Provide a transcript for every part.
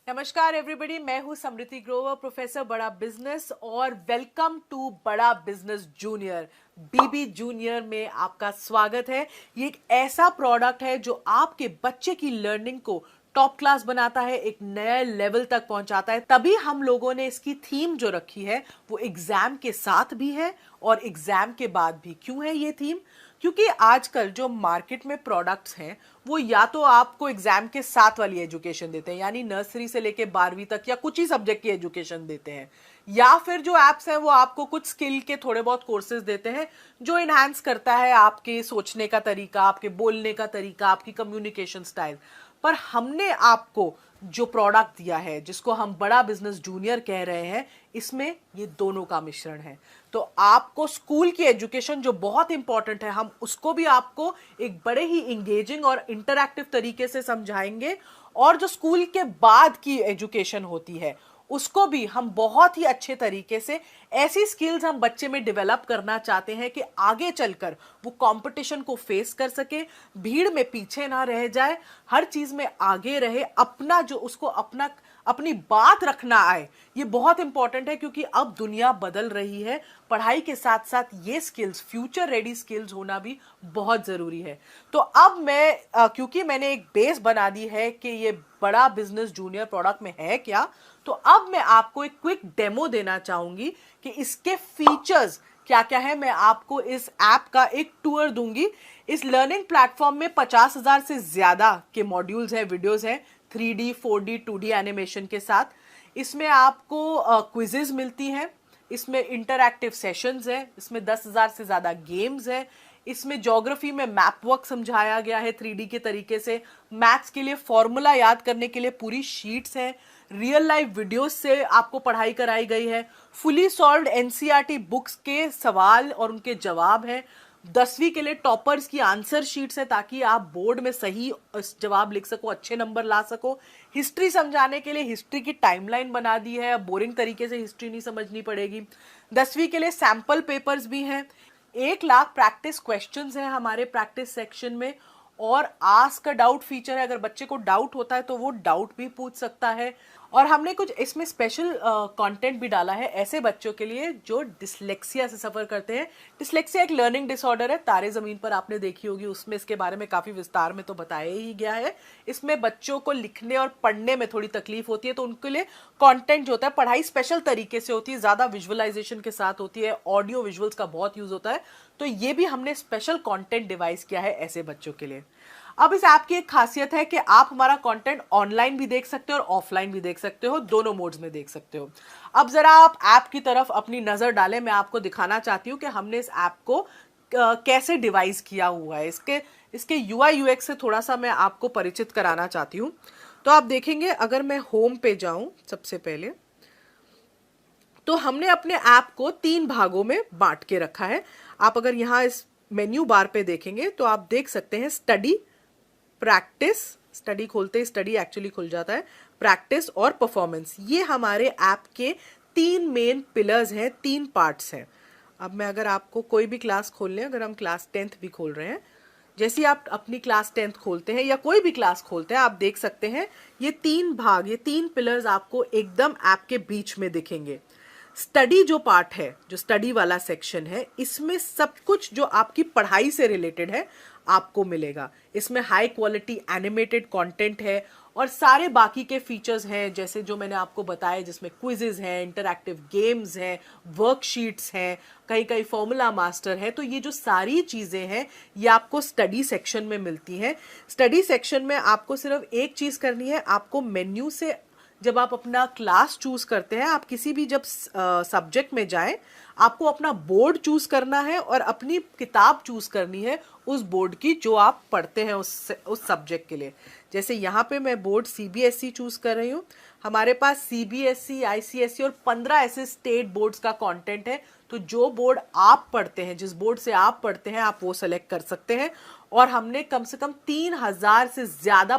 नमस्कार एवरीबॉडी, मैं हूं समृति ग्रोवर, प्रोफेसर बड़ा बिजनेस, और वेलकम टू बड़ा बिजनेस जूनियर। बीबी जूनियर में आपका स्वागत है। ये एक ऐसा प्रोडक्ट है जो आपके बच्चे की लर्निंग को टॉप क्लास बनाता है, एक नए लेवल तक पहुंचाता है। तभी हम लोगों ने इसकी थीम जो रखी है वो एग्जाम के साथ भी है और एग्जाम के बाद भी। क्यों है ये थीम? क्योंकि आजकल जो मार्केट में प्रोडक्ट्स हैं वो या तो आपको एग्जाम के साथ वाली एजुकेशन देते हैं, यानी नर्सरी से लेके 12वीं तक या कुछ ही सब्जेक्ट की एजुकेशन देते हैं, या फिर जो एप्स हैं वो आपको कुछ स्किल के थोड़े बहुत कोर्सेज देते हैं जो इनहांस करता है आपके सोचने का तरीका, आपके बोलने का तरीका, आपकी कम्युनिकेशन स्टाइल। पर हमने आपको जो प्रोडक्ट दिया है, जिसको हम बड़ा बिजनेस जूनियर कह रहे हैं, इसमें ये दोनों का मिश्रण है। तो आपको स्कूल की एजुकेशन जो बहुत इंपॉर्टेंट है, हम उसको भी आपको एक बड़े ही इंगेजिंग और इंटरैक्टिव तरीके से समझाएंगे, और जो स्कूल के बाद की एजुकेशन होती है उसको भी हम बहुत ही अच्छे तरीके से, ऐसी स्किल्स हम बच्चे में डेवलप करना चाहते हैं कि आगे चलकर वो कंपटीशन को फेस कर सके, भीड़ में पीछे ना रह जाए, हर चीज में आगे रहे, अपना जो उसको अपनी बात रखना आए। ये बहुत इंपॉर्टेंट है क्योंकि अब दुनिया बदल रही है। पढ़ाई के साथ साथ ये स्किल्स, फ्यूचर रेडी स्किल्स होना भी बहुत जरूरी है। तो अब मैं क्योंकि मैंने एक बेस बना दी है कि ये बड़ा बिजनेस जूनियर प्रोडक्ट में है क्या, तो अब मैं आपको एक क्विक डेमो देना चाहूंगी कि इसके फीचर्स क्या क्या है। मैं आपको इस ऐप का एक टूर दूंगी। इस लर्निंग प्लेटफॉर्म में 50,000 से ज्यादा के मॉड्यूल्स हैं, वीडियोस हैं, 3D 4D 2D एनिमेशन के साथ। इसमें आपको क्विजेज मिलती हैं, इसमें इंटरैक्टिव सेशंस हैं, इसमें 10,000 से ज्यादा गेम्स हैं, इसमें ज्योग्राफी में मैप वर्क समझाया गया है 3D के तरीके से, मैथ्स के लिए फॉर्मूला याद करने के लिए पूरी शीट्स हैं, रियल लाइफ वीडियोस से आपको पढ़ाई कराई गई है, फुली सॉल्व्ड एनसीईआरटी बुक्स के सवाल और उनके जवाब हैं, 10वीं के लिए टॉपर्स की आंसर शीट्स है ताकि आप बोर्ड में सही जवाब लिख सको, अच्छे नंबर ला सको। हिस्ट्री समझाने के लिए हिस्ट्री की टाइमलाइन बना दी है, बोरिंग तरीके से हिस्ट्री नहीं समझनी पड़ेगी। 10वीं के लिए सैंपल पेपर्स भी हैं, 1 लाख प्रैक्टिस क्वेश्चंस हैं हमारे प्रैक्टिस सेक्शन में, और आस्क अ डाउट फीचर है। अगर बच्चे को डाउट होता है तो वो डाउट भी पूछ सकता है। और हमने कुछ इसमें स्पेशल कंटेंट भी डाला है ऐसे बच्चों के लिए जो डिसलेक्सिया से सफर करते हैं। डिसलेक्सिया एक लर्निंग डिसऑर्डर है, तारे जमीन पर आपने देखी होगी, उसमें इसके बारे में काफी विस्तार में तो बताया ही गया है। इसमें बच्चों को लिखने और पढ़ने में थोड़ी तकलीफ होती है, तो उनके लिए कंटेंट जो होता है, पढ़ाई स्पेशल तरीके से होती है, ज्यादा विजुअलाइजेशन के साथ होती है, ऑडियो विजुअल्स का बहुत यूज होता है। तो ये भी हमने स्पेशल कंटेंट डिवाइस किया है ऐसे बच्चों के लिए। अब इस ऐप की एक खासियत है कि आप हमारा कंटेंट ऑनलाइन भी देख सकते हो और ऑफलाइन भी देख सकते हो, दोनों मोड्स में देख सकते हो। अब जरा आप ऐप की तरफ अपनी नजर डालें। मैं आपको दिखाना चाहती हूँ कि हमने इस ऐप को कैसे डिवाइस किया हुआ है। इसके यूआई यूएक्स से थोड़ा सा मैं आपको परिचित कराना चाहती हूँ। तो आप देखेंगे, अगर मैं होम पे जाऊं सबसे पहले, तो हमने अपने ऐप को 3 भागों में बांट के रखा है। आप अगर यहाँ इस मेन्यू बार पे देखेंगे तो आप देख सकते हैं स्टडी, प्रैक्टिस, स्टडी खोलते ही स्टडी एक्चुअली खुल जाता है, प्रैक्टिस और परफॉर्मेंस। ये हमारे ऐप के 3 मेन पिलर्स हैं, 3 पार्ट्स हैं। अब मैं अगर आपको कोई भी क्लास खोल लें, अगर हम क्लास 10th भी खोल रहे हैं, जैसे आप अपनी क्लास 10th खोलते हैं या कोई भी क्लास खोलते हैं, आप देख सकते हैं ये 3 भाग, ये 3 पिलर्स आपको एकदम ऐप के बीच में दिखेंगे। स्टडी जो पार्ट है, जो स्टडी वाला सेक्शन है, इसमें सब कुछ जो आपकी पढ़ाई से रिलेटेड है आपको मिलेगा। इसमें हाई क्वालिटी एनिमेटेड कंटेंट है और सारे बाकी के फीचर्स हैं, जैसे जो मैंने आपको बताया, जिसमें क्विजेज हैं, इंटरैक्टिव गेम्स हैं, वर्कशीट्स हैं, कहीं कहीं फॉर्मूला मास्टर है। तो ये जो सारी चीजें हैं ये आपको स्टडी सेक्शन में मिलती हैं। स्टडी सेक्शन में आपको सिर्फ एक चीज करनी है, आपको मेन्यू से जब आप अपना क्लास चूज करते हैं, आप किसी भी जब सब्जेक्ट में जाएं, आपको अपना बोर्ड चूज करना है और अपनी किताब चूज करनी है उस बोर्ड की जो आप पढ़ते हैं उस सब्जेक्ट के लिए। जैसे यहाँ पे मैं बोर्ड सीबीएसई चूज कर रही हूँ। हमारे पास सीबीएसई, आईसीएसई और 15 ऐसे स्टेट बोर्ड्स का कंटेंट है। तो जो बोर्ड आप पढ़ते हैं, जिस बोर्ड से आप पढ़ते हैं, आप वो सेलेक्ट कर सकते हैं। और हमने कम से कम 3,000 से ज्यादा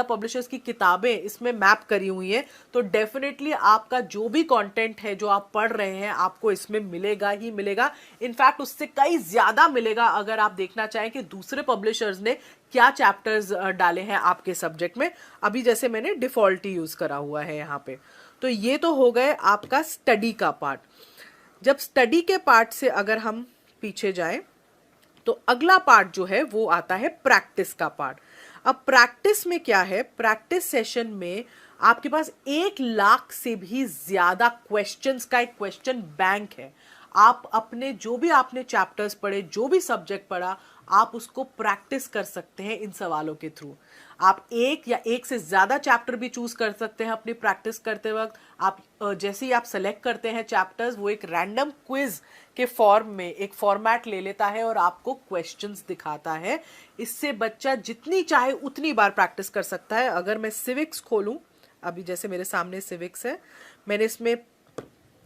पब्लिशर्स की किताबें इसमें मैप करी हुई हैं। तो डेफिनेटली आपका जो भी कंटेंट है जो आप पढ़ रहे हैं आपको इसमें मिलेगा ही मिलेगा। इनफैक्ट उससे कई ज्यादा मिलेगा अगर आप देखना चाहें कि दूसरे पब्लिशर्स ने क्या चैप्टर्स डाले हैं आपके सब्जेक्ट में। अभी जैसे मैंने डिफॉल्ट ही यूज करा हुआ है यहाँ पे। तो ये तो हो गए आपका स्टडी का पार्ट। जब स्टडी के पार्ट से अगर हम पीछे जाएं तो अगला पार्ट जो है वो आता है प्रैक्टिस का पार्ट। अब प्रैक्टिस में क्या है, प्रैक्टिस सेशन में आपके पास 1 लाख से भी ज्यादा क्वेश्चंस का एक क्वेश्चन बैंक है। आप अपने जो भी आपने चैप्टर्स पढ़े, जो भी सब्जेक्ट पढ़ा, आप उसको प्रैक्टिस कर सकते हैं इन सवालों के थ्रू। आप एक या एक से ज्यादा चैप्टर भी चूज कर सकते हैं अपनी प्रैक्टिस करते वक्त। आप जैसे ही आप सेलेक्ट करते हैं चैप्टर्स, वो एक रैंडम क्विज के फॉर्म में एक फॉर्मेट ले लेता है और आपको क्वेश्चंस दिखाता है। इससे बच्चा जितनी चाहे उतनी बार प्रैक्टिस कर सकता है। अगर मैं सिविक्स खोलूं, अभी जैसे मेरे सामने सिविक्स है, मैंने इसमें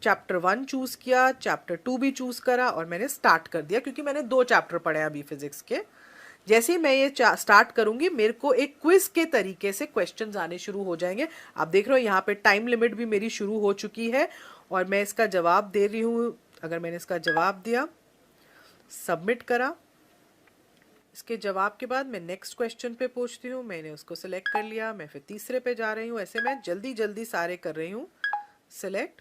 चैप्टर 1 चूज किया, चैप्टर 2 भी चूज करा और मैंने स्टार्ट कर दिया, क्योंकि मैंने 2 चैप्टर पढ़े अभी फिजिक्स के। जैसे ही मैं ये स्टार्ट करूंगी, मेरे को एक क्विज के तरीके से क्वेश्चंस आने शुरू हो जाएंगे। आप देख रहे हो यहाँ पे टाइम लिमिट भी मेरी शुरू हो चुकी है और मैं इसका जवाब दे रही हूँ। अगर मैंने इसका जवाब दिया, सबमिट करा, इसके जवाब के बाद मैं नेक्स्ट क्वेश्चन पे पूछती हूँ, मैंने उसको सिलेक्ट कर लिया, मैं फिर तीसरे पे जा रही हूँ। ऐसे मैं जल्दी जल्दी सारे कर रही हूँ सिलेक्ट।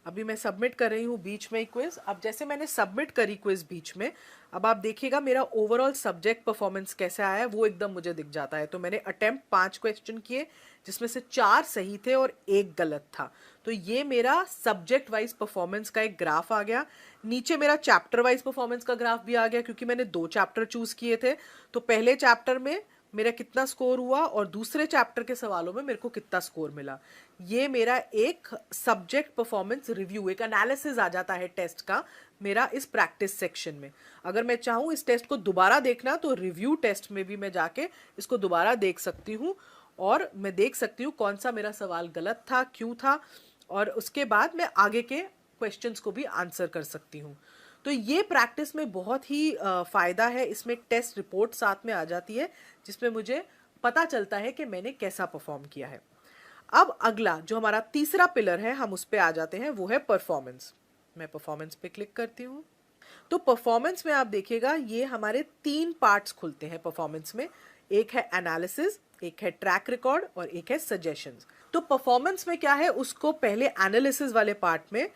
अभी मैं सबमिट कर रही हूँ बीच में ही क्विज। अब जैसे मैंने सबमिट करी क्विज बीच में, अब आप देखिएगा मेरा ओवरऑल सब्जेक्ट परफॉर्मेंस कैसे आया है, वो एकदम मुझे दिख जाता है। तो मैंने अटेम्प्ट 5 क्वेश्चन किए, जिसमें से 4 सही थे और 1 गलत था। तो ये मेरा सब्जेक्ट वाइज परफॉर्मेंस का एक ग्राफ आ गया। नीचे मेरा चैप्टर वाइज परफॉर्मेंस का ग्राफ भी आ गया, क्योंकि मैंने 2 चैप्टर चूज किए थे। तो पहले चैप्टर में मेरा कितना स्कोर हुआ और दूसरे चैप्टर के सवालों में मेरे को कितना स्कोर मिला। ये मेरा एक सब्जेक्ट परफॉर्मेंस रिव्यू, एक एनालिसिस आ जाता है टेस्ट का मेरा इस प्रैक्टिस सेक्शन में। अगर मैं चाहूँ इस टेस्ट को दोबारा देखना, तो रिव्यू टेस्ट में भी मैं जाके इसको दोबारा देख सकती हूँ और मैं देख सकती हूँ कौन सा मेरा सवाल गलत था, क्यों था, और उसके बाद मैं आगे के क्वेश्चंस को भी आंसर कर सकती हूँ। तो ये प्रैक्टिस में बहुत ही फायदा है। इसमें एक टेस्ट रिपोर्ट साथ में आ जाती है, जिसमें मुझे पता चलता है कि मैंने कैसा परफॉर्म किया है। अब अगला जो हमारा तीसरा पिलर है, हम उस पे आ जाते हैं, वो है परफॉर्मेंस। मैं परफॉर्मेंस पे क्लिक करती हूँ। तो परफॉर्मेंस में आप देखिएगा ये हमारे 3 पार्ट्स खुलते हैं परफॉर्मेंस में। एक है एनालिसिस, एक है ट्रैक रिकॉर्ड और एक है सजेशंस। तो परफॉर्मेंस में क्या है, उसको पहले एनालिसिस वाले पार्ट में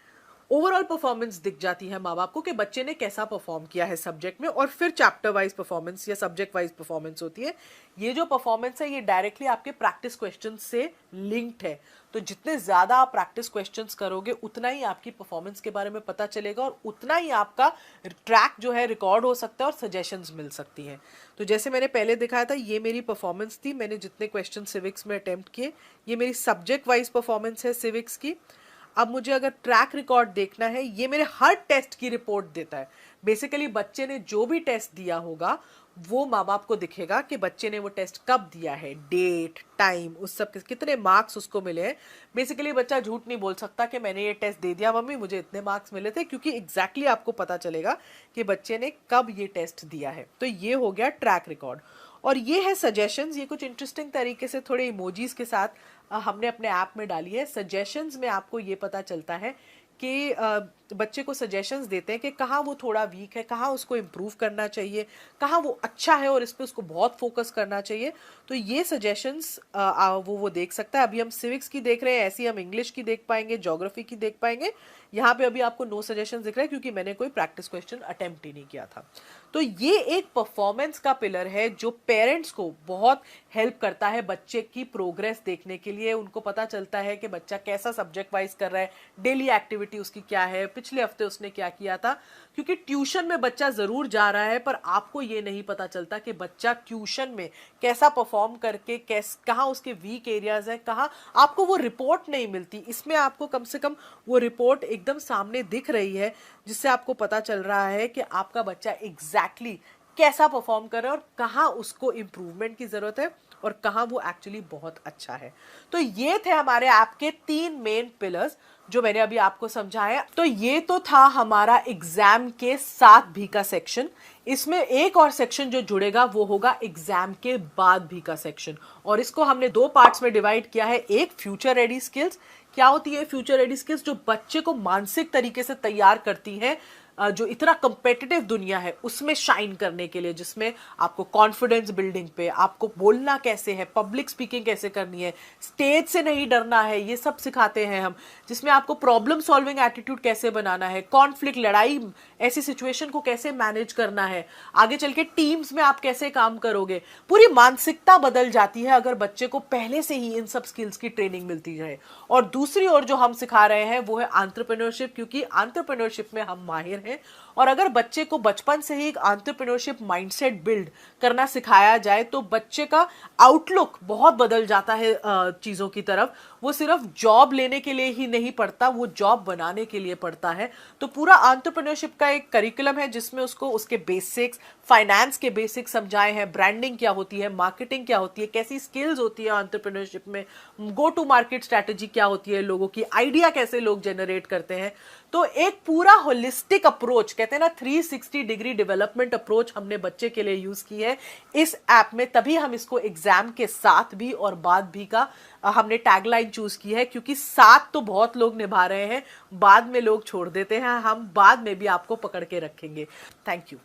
ओवरऑल परफॉर्मेंस दिख जाती है माँ बाप को कि बच्चे ने कैसा परफॉर्म किया है सब्जेक्ट में, और फिर चैप्टर वाइज परफॉर्मेंस या सब्जेक्ट वाइज परफॉर्मेंस होती है। ये जो परफॉर्मेंस है ये डायरेक्टली आपके प्रैक्टिस क्वेश्चंस से लिंक्ड है। तो जितने ज्यादा आप प्रैक्टिस क्वेश्चंस करोगे, उतना ही आपकी परफॉर्मेंस के बारे में पता चलेगा और उतना ही आपका ट्रैक जो है रिकॉर्ड हो सकता है और सजेशंस मिल सकती हैं। तो जैसे मैंने पहले दिखाया था, ये मेरी परफॉर्मेंस थी। मैंने जितने क्वेश्चन सिविक्स में अटेम्प्ट किए, ये मेरी सब्जेक्ट वाइज परफॉर्मेंस है सिविक्स की। अब मुझे अगर ट्रैक रिकॉर्ड देखना है, ये मेरे हर टेस्ट की रिपोर्ट देता है। बेसिकली बच्चे ने जो भी टेस्ट दिया होगा वो माँ बाप को दिखेगा कि बच्चे ने वो टेस्ट कब दिया है, डेट, टाइम, उस सब के कितने मार्क्स उसको मिले हैं। बेसिकली बच्चा झूठ नहीं बोल सकता कि मैंने ये टेस्ट दे दिया मम्मी, मुझे इतने मार्क्स मिले थे, क्योंकि एग्जैक्टली आपको पता चलेगा कि बच्चे ने कब ये टेस्ट दिया है। तो ये हो गया ट्रैक रिकॉर्ड। और ये है सजेशंस। ये कुछ इंटरेस्टिंग तरीके से थोड़े इमोजीज के साथ हमने अपने ऐप में डाली है। सजेशंस में आपको ये पता चलता है कि बच्चे को सजेशंस देते हैं कि कहाँ वो थोड़ा वीक है, कहाँ उसको इम्प्रूव करना चाहिए, कहाँ वो अच्छा है और इस पर उसको बहुत फोकस करना चाहिए। तो ये सजेशंस वो देख सकता है। अभी हम सिविक्स की देख रहे हैं, ऐसी हम इंग्लिश की देख पाएंगे, ज्योग्राफी की देख पाएंगे। यहाँ पे अभी आपको नो सजेशन दिख रहा है, क्योंकि मैंने कोई प्रैक्टिस क्वेश्चन अटेम्प्ट ही नहीं किया था। तो ये एक परफॉर्मेंस का पिलर है जो पेरेंट्स को बहुत हेल्प करता है बच्चे की प्रोग्रेस देखने के लिए। उनको पता चलता है कि बच्चा कैसा सब्जेक्ट वाइज कर रहा है, डेली एक्टिविटी उसकी क्या है, पिछले हफ्ते उसने क्या किया था। क्योंकि ट्यूशन में बच्चा जरूर जा रहा है, पर आपको ये नहीं पता चलता कि बच्चा ट्यूशन में कैसा परफॉर्म करके कहाँ उसके वीक एरियाज है, कहाँ आपको वो रिपोर्ट नहीं मिलती। इसमें आपको कम से कम वो रिपोर्ट एकदम सामने दिख रही है, जिससे आपको पता चल रहा है कि आपका बच्चा एग्जैक्टली कैसा परफॉर्म कर रहा है और कहाँ उसको इम्प्रूवमेंट की जरूरत है और कहाँ वो एक्चुअली बहुत अच्छा है। तो ये थे हमारे ऐप के 3 मेन पिलर्स जो मैंने अभी आपको समझाया। तो ये तो था हमारा एग्जाम के साथ भी का सेक्शन। इसमें एक और सेक्शन जो जुड़ेगा वो होगा एग्जाम के बाद भी का सेक्शन, और इसको हमने 2 पार्ट्स में डिवाइड किया है। एक फ्यूचर रेडी स्किल्स। क्या होती है फ्यूचर रेडी स्किल्स? जो बच्चे को मानसिक तरीके से तैयार करती है जो इतना कंपेटिटिव दुनिया है उसमें शाइन करने के लिए, जिसमें आपको कॉन्फिडेंस बिल्डिंग पे, आपको बोलना कैसे है, पब्लिक स्पीकिंग कैसे करनी है, स्टेज से नहीं डरना है, ये सब सिखाते हैं हम। जिसमें आपको प्रॉब्लम सॉल्विंग एटीट्यूड कैसे बनाना है, कॉन्फ्लिक्ट, लड़ाई, ऐसी सिचुएशन को कैसे मैनेज करना है, आगे चल के टीम्स में आप कैसे काम करोगे। पूरी मानसिकता बदल जाती है अगर बच्चे को पहले से ही इन सब स्किल्स की ट्रेनिंग मिलती जाए। और दूसरी ओर जो हम सिखा रहे हैं वो है एंटरप्रेन्योरशिप, क्योंकि एंटरप्रेन्योरशिप में हम माहिर हैं। और अगर बच्चे को बचपन से ही एक एंटरप्रेन्योरशिप माइंडसेट बिल्ड करना सिखाया जाए तो बच्चे का आउटलुक बहुत बदल जाता है चीजों की तरफ। वो सिर्फ जॉब लेने के लिए ही नहीं पढ़ता, वो जॉब बनाने के लिए पढ़ता है। तो पूरा एंटरप्रेन्योरशिप का एक करिकुलम है जिसमें उसको उसके बेसिक्स, फाइनेंस के बेसिक्स समझाए हैं, ब्रांडिंग क्या होती है, मार्केटिंग क्या होती है, कैसी स्किल्स होती है एंटरप्रेन्योरशिप में, गो टू मार्केट स्ट्रैटेजी क्या होती है, लोगों की आइडिया कैसे लोग जनरेट करते हैं। तो एक पूरा होलिस्टिक अप्रोच, कहते हैं ना 360 डिग्री डेवलपमेंट अप्रोच हमने बच्चे के लिए यूज की है इस ऐप में। तभी हम इसको एग्जाम के साथ भी और बाद भी का हमने टैगलाइन चूज की है, क्योंकि साथ तो बहुत लोग निभा रहे हैं, बाद में लोग छोड़ देते हैं, हम बाद में भी आपको पकड़ के रखेंगे। Thank you.